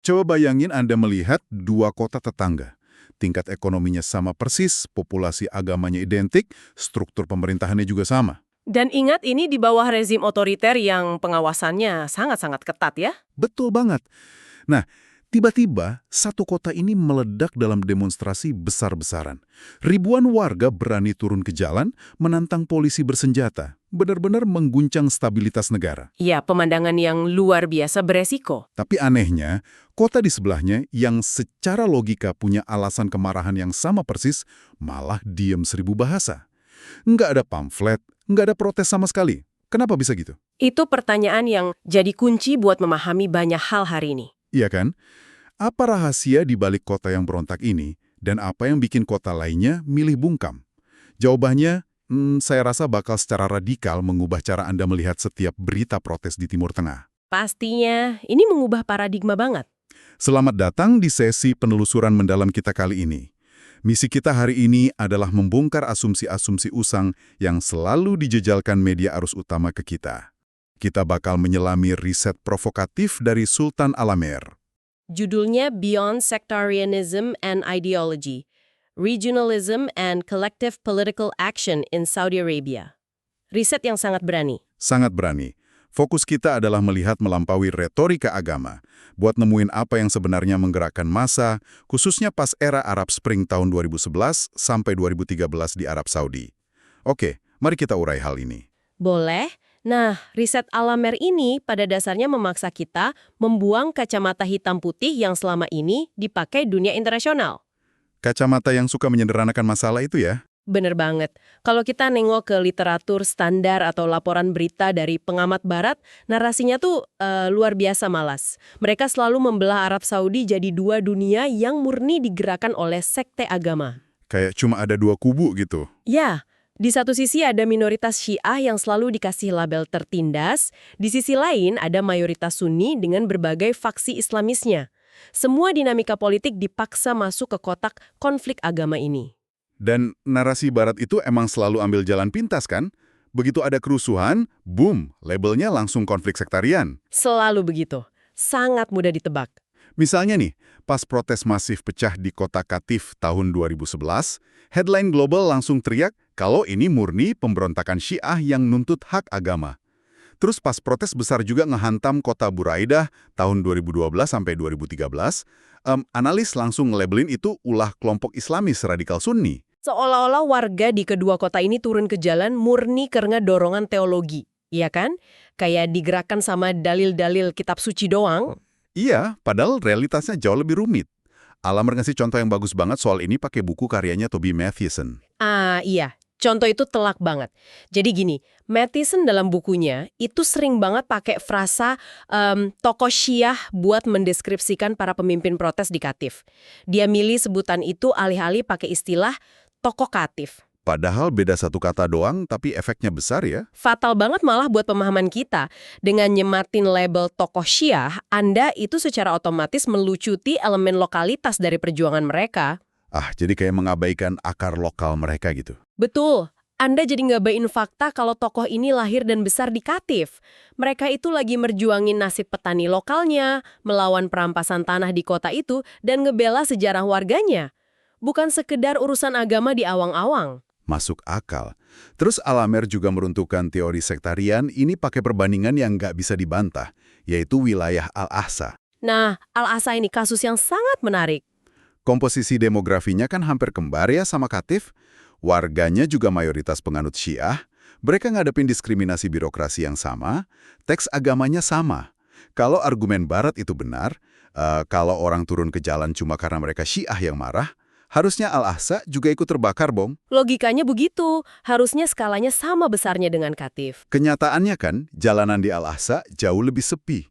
Coba bayangin Anda melihat dua kota tetangga. Tingkat ekonominya sama persis, populasi agamanya identik, struktur pemerintahannya juga sama. Dan ingat ini di bawah rezim otoriter yang pengawasannya sangat-sangat ketat ya. Betul banget. Nah, tiba-tiba satu kota ini meledak dalam demonstrasi besar-besaran. Ribuan warga berani turun ke jalan menantang polisi bersenjata. Benar-benar mengguncang stabilitas negara. Ya, pemandangan yang luar biasa beresiko. Tapi anehnya, kota di sebelahnya yang secara logika punya alasan kemarahan yang sama persis, malah diem seribu bahasa. Nggak ada pamflet, nggak ada protes sama sekali. Kenapa bisa gitu? Itu pertanyaan yang jadi kunci buat memahami banyak hal hari ini. Iya kan? Apa rahasia di balik kota yang berontak ini, dan apa yang bikin kota lainnya milih bungkam? Jawabannya, saya rasa bakal secara radikal mengubah cara Anda melihat setiap berita protes di Timur Tengah. Pastinya, ini mengubah paradigma banget. Selamat datang di sesi penelusuran mendalam kita kali ini. Misi kita hari ini adalah membongkar asumsi-asumsi usang yang selalu dijejalkan media arus utama ke kita. Kita bakal menyelami riset provokatif dari Sultan Al-Amer. Judulnya Beyond Sectarianism and Ideology, Regionalism and Collective Political Action in Saudi Arabia. Riset yang sangat berani. Sangat berani. Fokus kita adalah melihat melampaui retorika agama, buat nemuin apa yang sebenarnya menggerakkan massa, khususnya pas era Arab Spring tahun 2011 sampai 2013 di Arab Saudi. Oke, mari kita urai hal ini. Boleh. Nah, riset Al-Amer ini pada dasarnya memaksa kita membuang kacamata hitam putih yang selama ini dipakai dunia internasional. Kacamata yang suka menyederhanakan masalah itu ya? Bener banget. Kalau kita nengok ke literatur standar atau laporan berita dari pengamat barat, narasinya tuh luar biasa malas. Mereka selalu membelah Arab Saudi jadi dua dunia yang murni digerakkan oleh sekte agama. Kayak cuma ada dua kubu gitu. Ya, di satu sisi ada minoritas Syiah yang selalu dikasih label tertindas, di sisi lain ada mayoritas Sunni dengan berbagai faksi Islamisnya. Semua dinamika politik dipaksa masuk ke kotak konflik agama ini. Dan narasi barat itu emang selalu ambil jalan pintas kan? Begitu ada kerusuhan, boom, labelnya langsung konflik sektarian. Selalu begitu. Sangat mudah ditebak. Misalnya nih, pas protes masif pecah di kota Qatif tahun 2011, headline global langsung teriak kalau ini murni pemberontakan Syiah yang nuntut hak agama. Terus pas protes besar juga ngehantam kota Buraidah tahun 2012 sampai 2013, analis langsung nge-labelin itu ulah kelompok Islamis radikal Sunni. Seolah-olah warga di kedua kota ini turun ke jalan murni karena dorongan teologi. Iya kan? Kayak digerakkan sama dalil-dalil kitab suci doang. Iya, padahal realitasnya jauh lebih rumit. Al-Amer ngasih contoh yang bagus banget soal ini pakai buku karyanya Toby Mathieson. Iya. Contoh itu telak banget. Jadi gini, Mathieson dalam bukunya itu sering banget pakai frasa tokoh Syiah buat mendeskripsikan para pemimpin protes di Qatif. Dia milih sebutan itu alih-alih pakai istilah tokoh Qatif. Padahal beda satu kata doang, tapi efeknya besar ya. Fatal banget malah buat pemahaman kita. Dengan nyematin label tokoh Syiah, Anda itu secara otomatis melucuti elemen lokalitas dari perjuangan mereka. Jadi kayak mengabaikan akar lokal mereka gitu. Betul. Anda jadi ngabain fakta kalau tokoh ini lahir dan besar di Qatif. Mereka itu lagi merjuangin nasib petani lokalnya, melawan perampasan tanah di kota itu, dan ngebela sejarah warganya. Bukan sekedar urusan agama di awang-awang. Masuk akal. Terus Al-Amer juga meruntuhkan teori sektarian ini pakai perbandingan yang nggak bisa dibantah, yaitu wilayah Al-Ahsa. Nah, Al-Ahsa ini kasus yang sangat menarik. Komposisi demografinya kan hampir kembar ya sama Qatif. Warganya juga mayoritas penganut Syiah. Mereka ngadepin diskriminasi birokrasi yang sama. Teks agamanya sama. Kalau argumen Barat itu benar, kalau orang turun ke jalan cuma karena mereka Syiah yang marah, harusnya Al-Ahsa juga ikut terbakar, Bong. Logikanya begitu. Harusnya skalanya sama besarnya dengan Qatif. Kenyataannya kan, jalanan di Al-Ahsa jauh lebih sepi.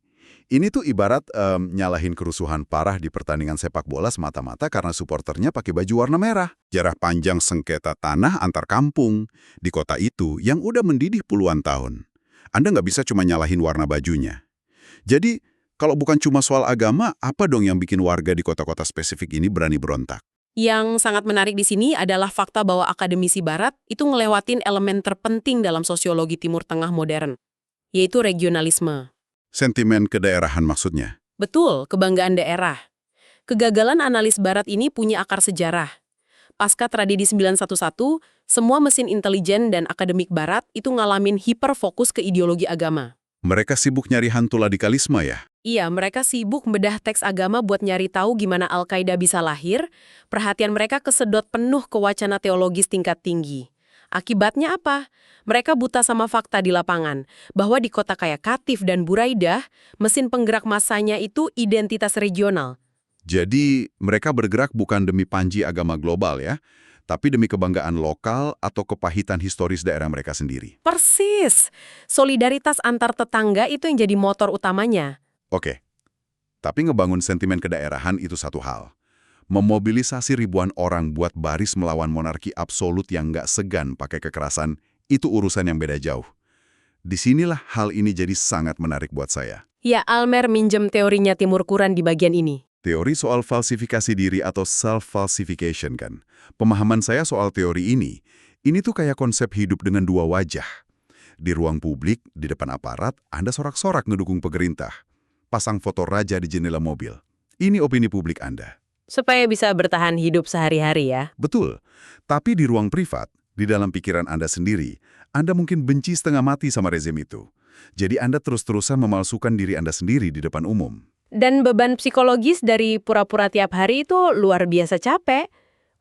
Ini tuh ibarat nyalahin kerusuhan parah di pertandingan sepak bola semata-mata karena supporternya pakai baju warna merah. Jarak panjang sengketa tanah antar kampung di kota itu yang udah mendidih puluhan tahun. Anda nggak bisa cuma nyalahin warna bajunya. Jadi, kalau bukan cuma soal agama, apa dong yang bikin warga di kota-kota spesifik ini berani berontak? Yang sangat menarik di sini adalah fakta bahwa akademisi Barat itu ngelewatin elemen terpenting dalam sosiologi Timur Tengah modern, yaitu regionalisme. Sentimen kedaerahan maksudnya? Betul, kebanggaan daerah. Kegagalan analis barat ini punya akar sejarah. Pasca tragedi 911, semua mesin intelijen dan akademik barat itu ngalamin hiperfokus ke ideologi agama. Mereka sibuk nyari hantu radikalisme ya? Iya, mereka sibuk membedah teks agama buat nyari tahu gimana Al-Qaeda bisa lahir. Perhatian mereka kesedot penuh ke wacana teologis tingkat tinggi. Akibatnya apa? Mereka buta sama fakta di lapangan, bahwa di kota kayak Qatif dan Buraidah, mesin penggerak massanya itu identitas regional. Jadi mereka bergerak bukan demi panji agama global ya, tapi demi kebanggaan lokal atau kepahitan historis daerah mereka sendiri. Persis! Solidaritas antar tetangga itu yang jadi motor utamanya. Oke, tapi ngebangun sentimen kedaerahan itu satu hal. Memobilisasi ribuan orang buat baris melawan monarki absolut yang nggak segan pakai kekerasan, itu urusan yang beda jauh. Disinilah hal ini jadi sangat menarik buat saya. Ya, Almer minjem teorinya Timur Kuran di bagian ini. Teori soal falsifikasi diri atau self-falsification kan. Pemahaman saya soal teori ini tuh kayak konsep hidup dengan dua wajah. Di ruang publik, di depan aparat, Anda sorak-sorak ngedukung pemerintah. Pasang foto raja di jendela mobil. Ini opini publik Anda. Supaya bisa bertahan hidup sehari-hari ya. Betul. Tapi di ruang privat, di dalam pikiran Anda sendiri, Anda mungkin benci setengah mati sama rezim itu. Jadi Anda terus-terusan memalsukan diri Anda sendiri di depan umum. Dan beban psikologis dari pura-pura tiap hari itu luar biasa capek.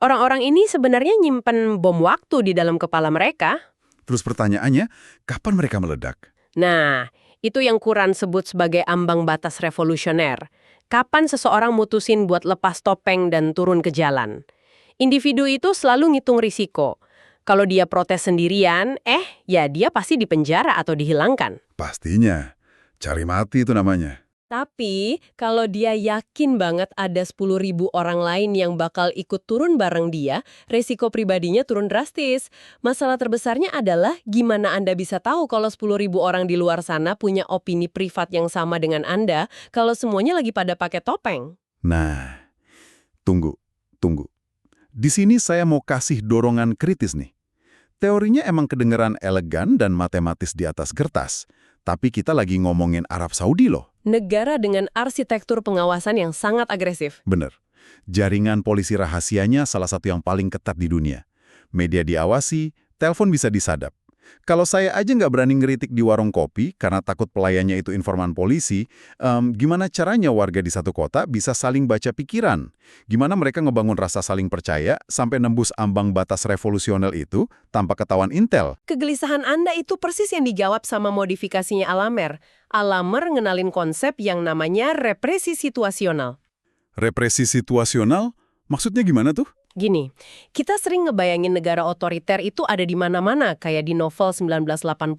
Orang-orang ini sebenarnya nyimpen bom waktu di dalam kepala mereka. Terus pertanyaannya, kapan mereka meledak? Nah, itu yang Quran sebut sebagai ambang batas revolusioner. Kapan seseorang mutusin buat lepas topeng dan turun ke jalan? Individu itu selalu ngitung risiko. Kalau dia protes sendirian, ya dia pasti dipenjara atau dihilangkan. Pastinya. Cari mati itu namanya. Tapi, kalau dia yakin banget ada 10.000 orang lain yang bakal ikut turun bareng dia, resiko pribadinya turun drastis. Masalah terbesarnya adalah gimana Anda bisa tahu kalau 10.000 orang di luar sana punya opini privat yang sama dengan Anda, kalau semuanya lagi pada pakai topeng. Nah, tunggu. Di sini saya mau kasih dorongan kritis nih. Teorinya emang kedengeran elegan dan matematis di atas kertas, tapi kita lagi ngomongin Arab Saudi loh. Negara dengan arsitektur pengawasan yang sangat agresif. Bener. Jaringan polisi rahasianya salah satu yang paling ketat di dunia. Media diawasi, telepon bisa disadap. Kalau saya aja nggak berani ngeritik di warung kopi karena takut pelayannya itu informan polisi, gimana caranya warga di satu kota bisa saling baca pikiran? Gimana mereka ngebangun rasa saling percaya sampai nembus ambang batas revolusional itu tanpa ketahuan intel? Kegelisahan Anda itu persis yang dijawab sama modifikasinya Alamer. Alamer ngenalin konsep yang namanya represi situasional. Represi situasional? Maksudnya gimana tuh? Gini, kita sering ngebayangin negara otoriter itu ada di mana-mana, kayak di novel 1984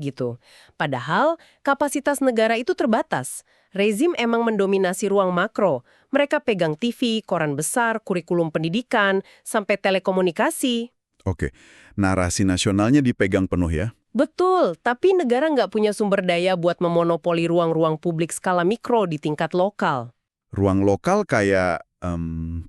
gitu. Padahal, kapasitas negara itu terbatas. Rezim emang mendominasi ruang makro. Mereka pegang TV, koran besar, kurikulum pendidikan, sampai telekomunikasi. Oke, narasi nasionalnya dipegang penuh ya? Betul, tapi negara nggak punya sumber daya buat memonopoli ruang-ruang publik skala mikro di tingkat lokal. Ruang lokal kayak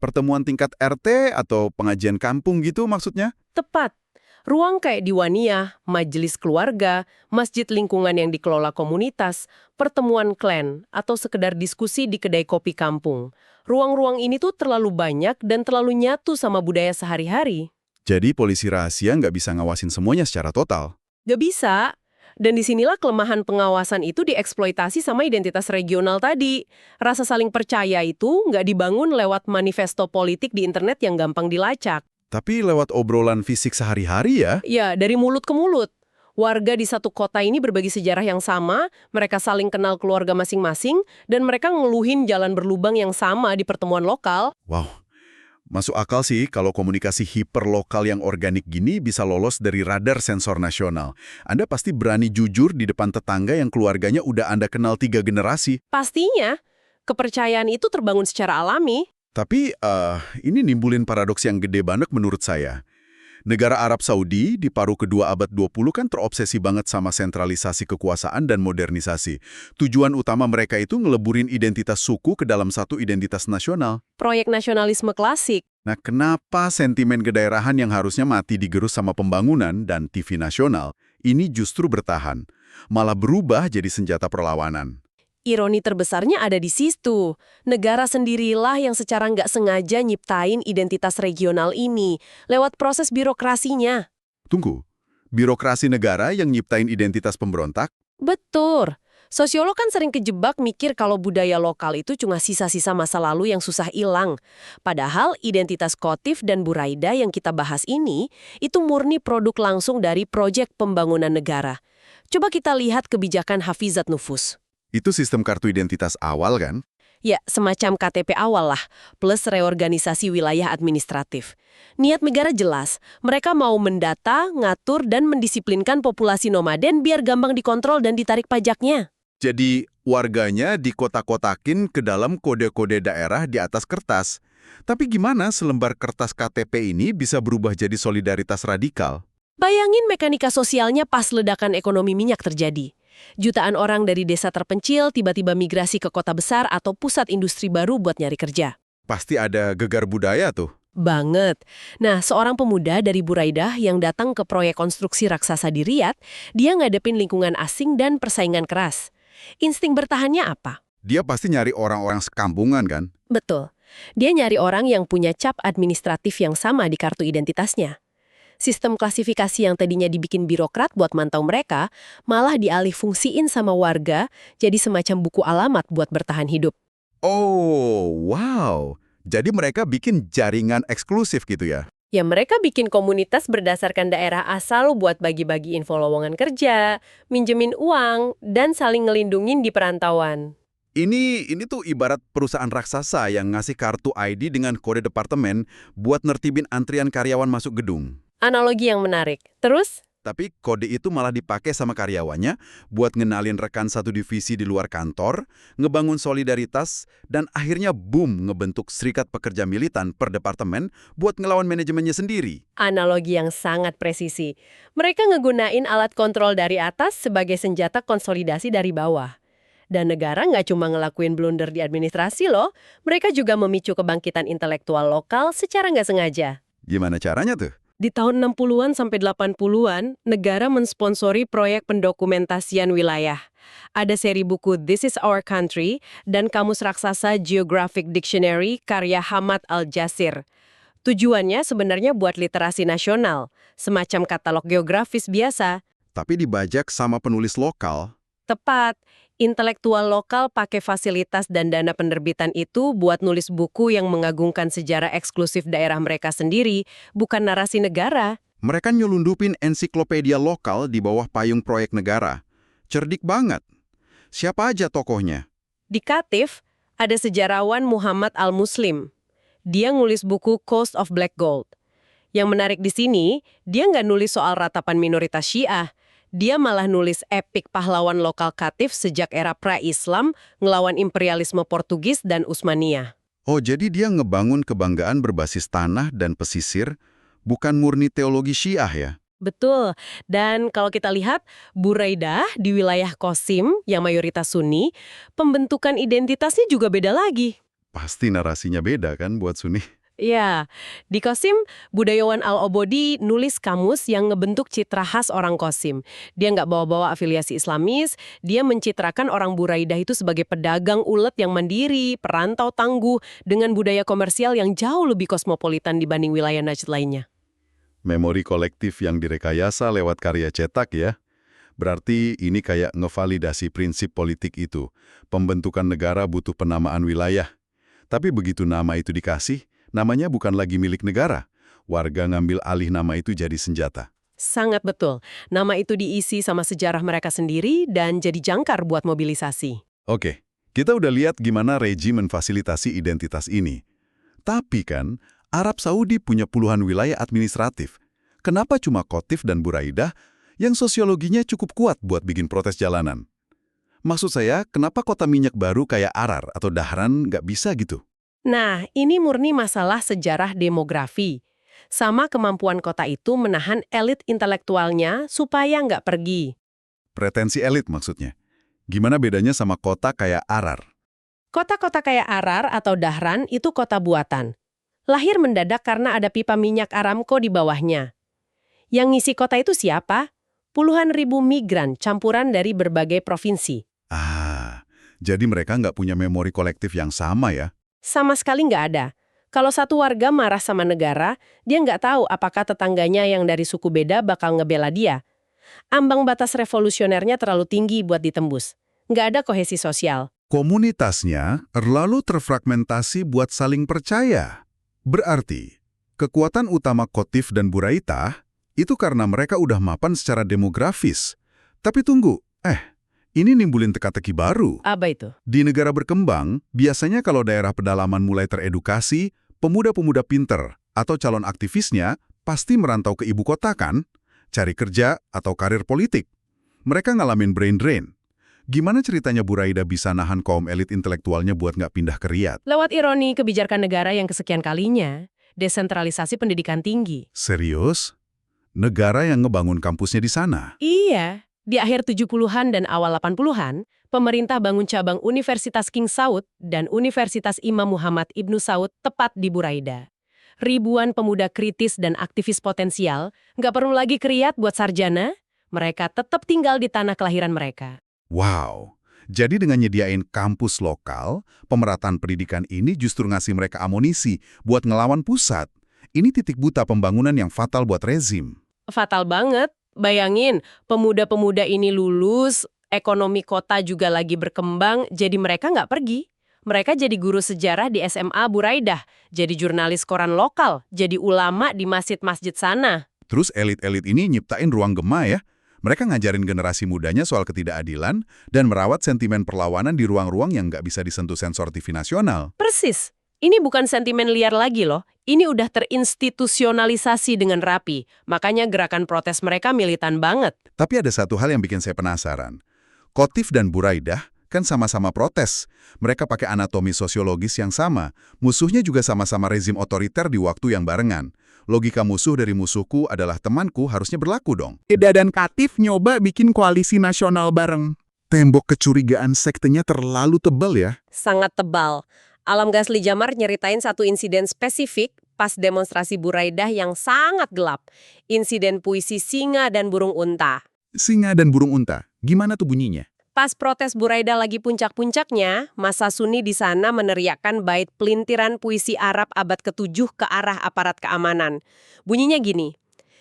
pertemuan tingkat RT atau pengajian kampung gitu maksudnya? Tepat. Ruang kayak diwaniyah, majelis keluarga, masjid lingkungan yang dikelola komunitas, pertemuan klan, atau sekedar diskusi di kedai kopi kampung. Ruang-ruang ini tuh terlalu banyak dan terlalu nyatu sama budaya sehari-hari. Jadi polisi rahasia nggak bisa ngawasin semuanya secara total. Gak bisa. Dan disinilah kelemahan pengawasan itu dieksploitasi sama identitas regional tadi. Rasa saling percaya itu nggak dibangun lewat manifesto politik di internet yang gampang dilacak. Tapi lewat obrolan fisik sehari-hari ya? Ya, dari mulut ke mulut. Warga di satu kota ini berbagi sejarah yang sama, mereka saling kenal keluarga masing-masing, dan mereka ngeluhin jalan berlubang yang sama di pertemuan lokal. Wow, masuk akal sih kalau komunikasi hiperlokal yang organik gini bisa lolos dari radar sensor nasional. Anda pasti berani jujur di depan tetangga yang keluarganya udah Anda kenal 3 generasi. Pastinya, kepercayaan itu terbangun secara alami. Tapi ini nimbulin paradoks yang gede banget menurut saya. Negara Arab Saudi di paruh kedua abad 20 kan terobsesi banget sama sentralisasi kekuasaan dan modernisasi. Tujuan utama mereka itu ngeleburin identitas suku ke dalam satu identitas nasional. Proyek nasionalisme klasik. Nah, kenapa sentimen kedaerahan yang harusnya mati digerus sama pembangunan dan TV nasional, ini justru bertahan, malah berubah jadi senjata perlawanan? Ironi terbesarnya ada di situ. Negara sendirilah yang secara nggak sengaja nyiptain identitas regional ini lewat proses birokrasinya. Tunggu, birokrasi negara yang nyiptain identitas pemberontak? Betul. Sosiolog kan sering kejebak mikir kalau budaya lokal itu cuma sisa-sisa masa lalu yang susah hilang. Padahal identitas Kotif dan Buraida yang kita bahas ini, itu murni produk langsung dari proyek pembangunan negara. Coba kita lihat kebijakan Hafizat Nufus. Itu sistem kartu identitas awal kan? Ya, semacam KTP awal lah, plus reorganisasi wilayah administratif. Niat negara jelas, mereka mau mendata, ngatur, dan mendisiplinkan populasi nomaden biar gampang dikontrol dan ditarik pajaknya. Jadi warganya dikotak-kotakin ke dalam kode-kode daerah di atas kertas. Tapi gimana selembar kertas KTP ini bisa berubah jadi solidaritas radikal? Bayangin mekanika sosialnya pas ledakan ekonomi minyak terjadi. Jutaan orang dari desa terpencil tiba-tiba migrasi ke kota besar atau pusat industri baru buat nyari kerja. Pasti ada gegar budaya tuh. Banget. Nah, seorang pemuda dari Buraidah yang datang ke proyek konstruksi raksasa di Riyadh, dia ngadepin lingkungan asing dan persaingan keras. Insting bertahannya apa? Dia pasti nyari orang-orang sekampungan kan? Betul. Dia nyari orang yang punya cap administratif yang sama di kartu identitasnya. Sistem klasifikasi yang tadinya dibikin birokrat buat mantau mereka, malah dialih fungsiin sama warga jadi semacam buku alamat buat bertahan hidup. Oh, wow. Jadi mereka bikin jaringan eksklusif gitu ya? Ya mereka bikin komunitas berdasarkan daerah asal buat bagi-bagi info lowongan kerja, minjemin uang, dan saling ngelindungin di perantauan. Ini tuh ibarat perusahaan raksasa yang ngasih kartu ID dengan kode departemen buat nertibin antrian karyawan masuk gedung. Analogi yang menarik. Terus? Tapi kode itu malah dipakai sama karyawannya buat ngenalin rekan satu divisi di luar kantor, ngebangun solidaritas, dan akhirnya boom ngebentuk serikat pekerja militan per departemen buat ngelawan manajemennya sendiri. Analogi yang sangat presisi. Mereka ngegunain alat kontrol dari atas sebagai senjata konsolidasi dari bawah. Dan negara nggak cuma ngelakuin blunder di administrasi loh, mereka juga memicu kebangkitan intelektual lokal secara nggak sengaja. Gimana caranya tuh? Di tahun 60-an sampai 80-an, negara mensponsori proyek pendokumentasian wilayah. Ada seri buku This is Our Country dan Kamus Raksasa Geographic Dictionary karya Hamad Al-Jasir. Tujuannya sebenarnya buat literasi nasional, semacam katalog geografis biasa. Tapi dibajak sama penulis lokal. Tepat, intelektual lokal pakai fasilitas dan dana penerbitan itu buat nulis buku yang mengagungkan sejarah eksklusif daerah mereka sendiri, bukan narasi negara. Mereka nyelundupin ensiklopedia lokal di bawah payung proyek negara. Cerdik banget. Siapa aja tokohnya? Di Katif, ada sejarawan Muhammad Al-Muslim. Dia ngulis buku Coast of Black Gold. Yang menarik di sini, dia nggak nulis soal ratapan minoritas Syiah. Dia malah nulis epik pahlawan lokal Katif sejak era pra-Islam ngelawan imperialisme Portugis dan Utsmaniyah. Oh, jadi dia ngebangun kebanggaan berbasis tanah dan pesisir, bukan murni teologi Syiah ya? Betul. Dan kalau kita lihat, Buraidah di wilayah Qasim yang mayoritas Sunni, pembentukan identitasnya juga beda lagi. Pasti narasinya beda kan buat Sunni? Ya, di Qasim, budayawan Al-Obodi nulis kamus yang ngebentuk citra khas orang Qasim. Dia nggak bawa-bawa afiliasi Islamis, dia mencitrakan orang Buraidah itu sebagai pedagang ulet yang mandiri, perantau tangguh, dengan budaya komersial yang jauh lebih kosmopolitan dibanding wilayah Najd lainnya. Memori kolektif yang direkayasa lewat karya cetak ya? Berarti ini kayak ngevalidasi prinsip politik itu. Pembentukan negara butuh penamaan wilayah. Tapi begitu nama itu dikasih, namanya bukan lagi milik negara. Warga ngambil alih nama itu jadi senjata. Sangat betul. Nama itu diisi sama sejarah mereka sendiri dan jadi jangkar buat mobilisasi. Oke, kita udah lihat gimana rejim memfasilitasi identitas ini. Tapi kan, Arab Saudi punya puluhan wilayah administratif. Kenapa cuma Qatif dan Buraidah yang sosiologinya cukup kuat buat bikin protes jalanan? Maksud saya, kenapa kota minyak baru kayak Arar atau Dahran nggak bisa gitu? Nah, ini murni masalah sejarah demografi. Sama kemampuan kota itu menahan elit intelektualnya supaya nggak pergi. Pretensi elit maksudnya. Gimana bedanya sama kota kayak Arar? Kota-kota kayak Arar atau Dahran itu kota buatan. Lahir mendadak karena ada pipa minyak Aramco di bawahnya. Yang ngisi kota itu siapa? Puluhan ribu migran campuran dari berbagai provinsi. Ah, Jadi mereka nggak punya memori kolektif yang sama ya. Sama sekali nggak ada. Kalau satu warga marah sama negara, dia nggak tahu apakah tetangganya yang dari suku beda bakal ngebela dia. Ambang batas revolusionernya terlalu tinggi buat ditembus. Nggak ada kohesi sosial. Komunitasnya terlalu terfragmentasi buat saling percaya. Berarti, kekuatan utama Kotif dan Buraita itu karena mereka udah mapan secara demografis. Tapi tunggu, ini nimbulin teka-teki baru. Apa itu? Di negara berkembang, biasanya kalau daerah pedalaman mulai teredukasi, pemuda-pemuda pinter atau calon aktivisnya pasti merantau ke ibu kota kan? Cari kerja atau karir politik. Mereka ngalamin brain drain. Gimana ceritanya Buraida bisa nahan kaum elit intelektualnya buat nggak pindah ke Riyadh? Lewat ironi kebijakan negara yang kesekian kalinya, desentralisasi pendidikan tinggi. Serius? Negara yang ngebangun kampusnya di sana? Iya, di akhir 70-an dan awal 80-an, pemerintah bangun cabang Universitas King Saud dan Universitas Imam Muhammad Ibnu Saud tepat di Buraida. Ribuan pemuda kritis dan aktivis potensial nggak perlu lagi ke Riyadh buat sarjana, mereka tetap tinggal di tanah kelahiran mereka. Wow, jadi dengan nyediain kampus lokal, pemerataan pendidikan ini justru ngasih mereka amunisi buat ngelawan pusat. Ini titik buta pembangunan yang fatal buat rezim. Fatal banget. Bayangin, pemuda-pemuda ini lulus, ekonomi kota juga lagi berkembang, jadi mereka nggak pergi. Mereka jadi guru sejarah di SMA Buraidah, jadi jurnalis koran lokal, jadi ulama di masjid-masjid sana. Terus elit-elit ini nyiptain ruang gema ya. Mereka ngajarin generasi mudanya soal ketidakadilan dan merawat sentimen perlawanan di ruang-ruang yang nggak bisa disentuh sensor TV nasional. Persis. Ini bukan sentimen liar lagi loh. Ini udah terinstitusionalisasi dengan rapi. Makanya gerakan protes mereka militan banget. Tapi ada satu hal yang bikin saya penasaran. Kotif dan Buraidah kan sama-sama protes. Mereka pakai anatomi sosiologis yang sama. Musuhnya juga sama-sama rezim otoriter di waktu yang barengan. Logika musuh dari musuhku adalah temanku harusnya berlaku dong. Ida dan Katif nyoba bikin koalisi nasional bareng. Tembok kecurigaan sektenya terlalu tebal ya. Sangat tebal. Alam Ghazli Jamar nyeritain satu insiden spesifik pas demonstrasi Buraidah yang sangat gelap. Insiden puisi singa dan burung unta. Singa dan burung unta, gimana tuh bunyinya? Pas protes Buraidah lagi puncak-puncaknya, massa Sunni di sana meneriakkan bait pelintiran puisi Arab abad ke-7 ke arah aparat keamanan. Bunyinya gini,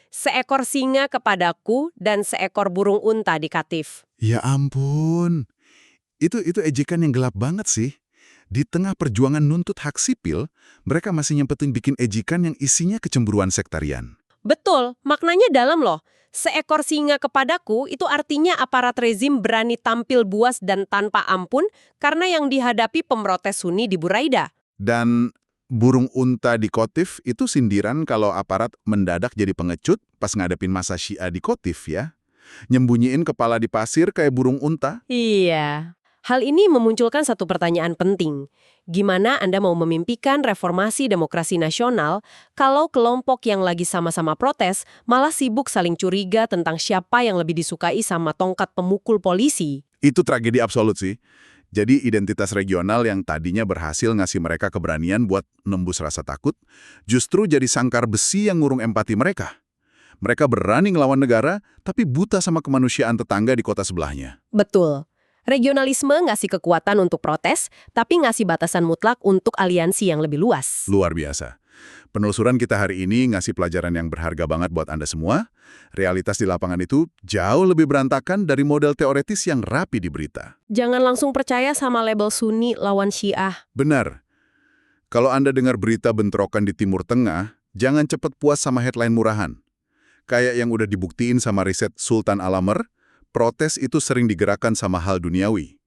seekor singa kepadaku dan seekor burung unta di Katif. Ya ampun, itu ejekan yang gelap banget sih. Di tengah perjuangan nuntut hak sipil, mereka masih nyempetin bikin ejekan yang isinya kecemburuan sektarian. Betul, maknanya dalam loh. Seekor singa kepadaku itu artinya aparat rezim berani tampil buas dan tanpa ampun karena yang dihadapi pemrotes Sunni di Buraidah. Dan burung unta di Kotif itu sindiran kalau aparat mendadak jadi pengecut pas ngadepin massa Syiah di Kotif ya. Nyembunyiin kepala di pasir kayak burung unta. Iya. Hal ini memunculkan satu pertanyaan penting. Gimana Anda mau memimpikan reformasi demokrasi nasional kalau kelompok yang lagi sama-sama protes malah sibuk saling curiga tentang siapa yang lebih disukai sama tongkat pemukul polisi? Itu tragedi absolut sih. Jadi identitas regional yang tadinya berhasil ngasih mereka keberanian buat nembus rasa takut, justru jadi sangkar besi yang ngurung empati mereka. Mereka berani ngelawan negara, tapi buta sama kemanusiaan tetangga di kota sebelahnya. Betul. Regionalisme ngasih kekuatan untuk protes, tapi ngasih batasan mutlak untuk aliansi yang lebih luas. Luar biasa. Penelusuran kita hari ini ngasih pelajaran yang berharga banget buat Anda semua. Realitas di lapangan itu jauh lebih berantakan dari model teoretis yang rapi di berita. Jangan langsung percaya sama label Sunni lawan Syiah. Benar. Kalau Anda dengar berita bentrokan di Timur Tengah, jangan cepat puas sama headline murahan. Kayak yang udah dibuktiin sama riset Sultan Al-Amr, protes itu sering digerakkan sama hal duniawi.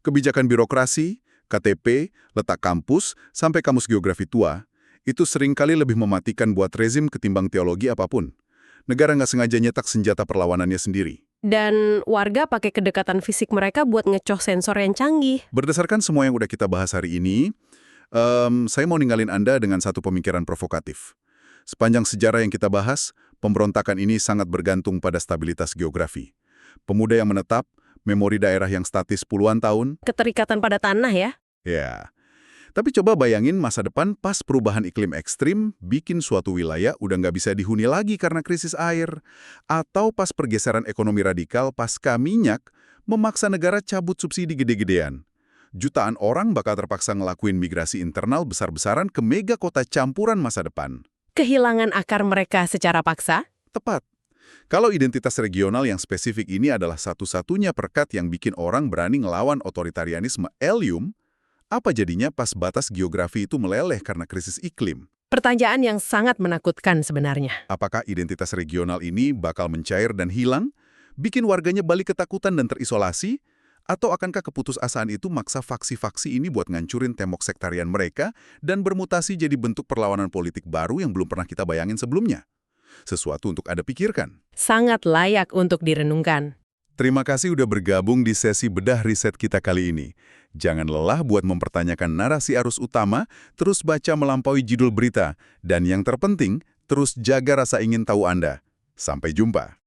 Kebijakan birokrasi, KTP, letak kampus, sampai kamus geografi tua, itu seringkali lebih mematikan buat rezim ketimbang teologi apapun. Negara nggak sengaja nyetak senjata perlawanannya sendiri. Dan warga pakai kedekatan fisik mereka buat ngecoh sensor yang canggih. Berdasarkan semua yang udah kita bahas hari ini, saya mau ninggalin Anda dengan satu pemikiran provokatif. Sepanjang sejarah yang kita bahas, pemberontakan ini sangat bergantung pada stabilitas geografi. Pemuda yang menetap, memori daerah yang statis puluhan tahun. Keterikatan pada tanah ya. Ya. Tapi coba bayangin masa depan pas perubahan iklim ekstrim bikin suatu wilayah udah nggak bisa dihuni lagi karena krisis air. Atau pas pergeseran ekonomi radikal pasca minyak memaksa negara cabut subsidi gede-gedean. Jutaan orang bakal terpaksa ngelakuin migrasi internal besar-besaran ke mega kota campuran masa depan. Kehilangan akar mereka secara paksa? Tepat. Kalau identitas regional yang spesifik ini adalah satu-satunya perekat yang bikin orang berani ngelawan otoritarianisme Elium, apa jadinya pas batas geografi itu meleleh karena krisis iklim? Pertanyaan yang sangat menakutkan sebenarnya. Apakah identitas regional ini bakal mencair dan hilang, bikin warganya balik ketakutan dan terisolasi? Atau akankah keputusasaan itu maksa faksi-faksi ini buat ngancurin tembok sektarian mereka dan bermutasi jadi bentuk perlawanan politik baru yang belum pernah kita bayangin sebelumnya? Sesuatu untuk Anda pikirkan. Sangat layak untuk direnungkan. Terima kasih udah bergabung di sesi bedah riset kita kali ini. Jangan lelah buat mempertanyakan narasi arus utama, terus baca melampaui judul berita, dan yang terpenting, terus jaga rasa ingin tahu Anda. Sampai jumpa.